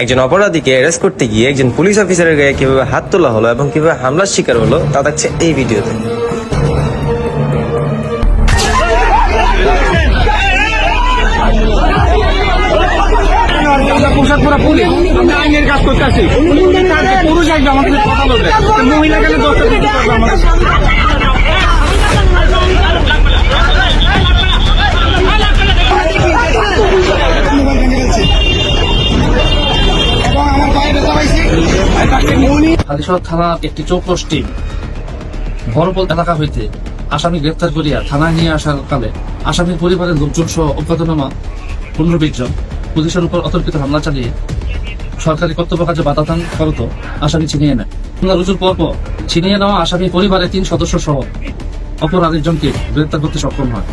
একজন অপরাধীকে অ্যারেস্ট করতে গিয়ে একজন পুলিশ অফিসারের গায়ে কিভাবে হাত তোলা হলো এবং কিভাবে হামলার শিকার হলো তা দেখছে এই ভিডিওতে। পোশাক পরা পুলিশ, আমরা আইনের কাজ করতে আসি। পুরুষ একজন আমাদের কথা বলবে, মহিলা গেলে 10টা দিতে পারবে আমাদের। হালিশহর থানার একটি চৌকস টিম বড়পল এলাকা হইতে আসামি গ্রেপ্তার করিয়া থানায় নিয়ে আসার কালে আসামির পরিবারের লোকজন সহ অজ্ঞাতনামা 15-20 জন পুলিশের উপর অতর্কিত হামলা চালিয়ে সরকারি কর্তব্য কাজে বাধা দান করত আসামি ছিনিয়ে নেয়। মামলা রুজুর পর ছিনিয়ে নেওয়া আসামি পরিবারের 3 সদস্য সহ অপর আরেকজনকে গ্রেপ্তার করতে সক্ষম হয়।